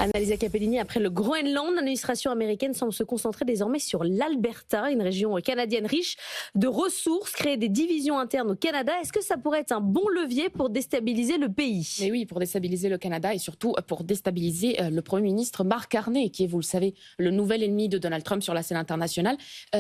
Annalisa Capellini, après le Groenland, l'administration américaine semble se concentrer désormais sur l'Alberta, une région canadienne riche de ressources, créer des divisions internes au Canada. Est-ce que ça pourrait être un bon levier pour déstabiliser le pays? Mais oui, pour déstabiliser le Canada et surtout pour déstabiliser le Premier ministre Mark Carney, qui est, vous le savez, le nouvel ennemi de Donald Trump sur la scène internationale.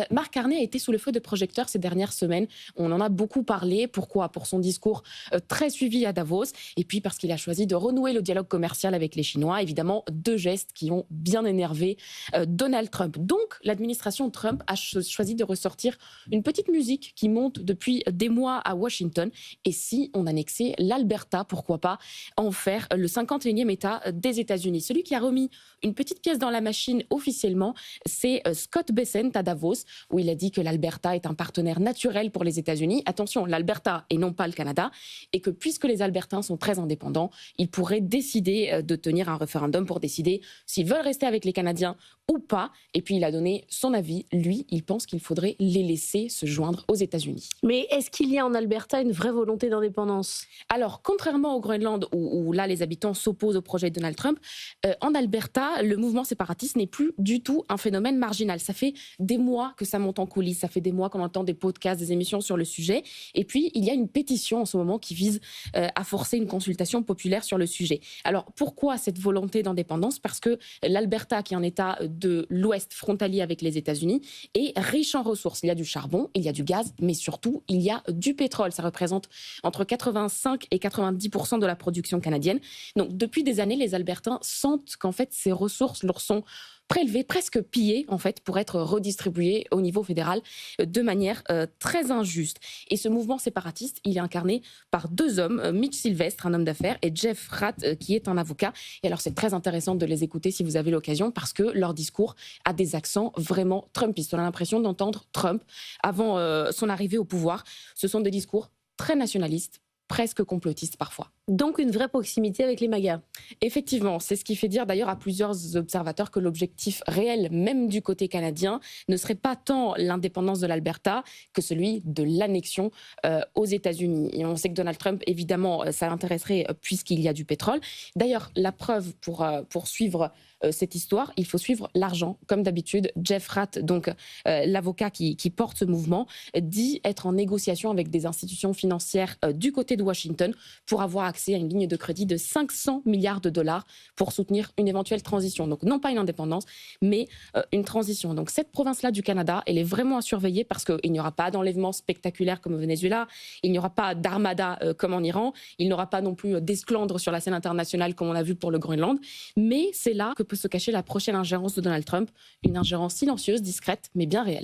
Mark Carney a été sous le feu de projecteurs ces dernières semaines. On en a beaucoup parlé. Pourquoi? Pour son discours très suivi à Davos et puis parce qu'il a choisi de renouer le dialogue commercial avec les Chinois. Évidemment, deux gestes qui ont bien énervé Donald Trump. Donc, l'administration Trump a choisi de ressortir une petite musique qui monte depuis des mois à Washington. Et si on annexait l'Alberta, pourquoi pas en faire le 51e État des États-Unis? Celui qui a remis une petite pièce dans la machine officiellement, c'est Scott Bessent à Davos, où il a dit que l'Alberta est un partenaire naturel pour les États-Unis. Attention, l'Alberta et non pas le Canada. Et que puisque les Albertains sont très indépendants, ils pourraient décider de tenir un référendum pour décider s'ils veulent rester avec les Canadiens ou pas. Et puis il a donné son avis. Lui, il pense qu'il faudrait les laisser se joindre aux États-Unis. Mais est-ce qu'il y a en Alberta une vraie volonté d'indépendance? Alors, contrairement au Groenland, où là les habitants s'opposent au projet de Donald Trump, en Alberta, le mouvement séparatiste n'est plus du tout un phénomène marginal. Ça fait des mois que ça monte en coulisses, ça fait des mois qu'on entend des podcasts, des émissions sur le sujet. Et puis, il y a une pétition en ce moment qui vise à forcer une consultation populaire sur le sujet. Alors, pourquoi cette volonté d'indépendance? Parce que l'Alberta, qui est un État de l'Ouest frontalier avec les États-Unis, est riche en ressources. Il y a du charbon, il y a du gaz, mais surtout, il y a du pétrole. Ça représente entre 85 et 90% de la production canadienne. Donc, depuis des années, les Albertains sentent qu'en fait, ces ressources leur sont prélevées, presque pillées, en fait, pour être redistribuées au niveau fédéral de manière très injuste. Et ce mouvement séparatiste, il est incarné par deux hommes, Mitch Sylvestre, un homme d'affaires, et Jeff Rath, qui est un avocat. Et alors, c'est très intéressant de les écouter si vous avez l'occasion, parce que leur discours a des accents vraiment trumpistes. On a l'impression d'entendre Trump avant son arrivée au pouvoir. Ce sont des discours très nationalistes, presque complotistes parfois. Donc une vraie proximité avec les MAGA. Effectivement, c'est ce qui fait dire d'ailleurs à plusieurs observateurs que l'objectif réel, même du côté canadien, ne serait pas tant l'indépendance de l'Alberta que celui de l'annexion aux États-Unis. Et on sait que Donald Trump, évidemment, ça l'intéresserait puisqu'il y a du pétrole. D'ailleurs, la preuve pour suivre cette histoire, il faut suivre l'argent. Comme d'habitude, Jeff Rath, donc l'avocat qui porte ce mouvement, dit être en négociation avec des institutions financières du côté de Washington pour avoir accès à une ligne de crédit de 500 milliards de dollars pour soutenir une éventuelle transition. Donc non pas une indépendance, mais une transition. Donc cette province-là du Canada, elle est vraiment à surveiller parce qu'il n'y aura pas d'enlèvement spectaculaire comme au Venezuela, il n'y aura pas d'armada comme en Iran, il n'y aura pas non plus d'esclandre sur la scène internationale comme on a vu pour le Groenland. Mais c'est là que peut se cacher la prochaine ingérence de Donald Trump, une ingérence silencieuse, discrète, mais bien réelle.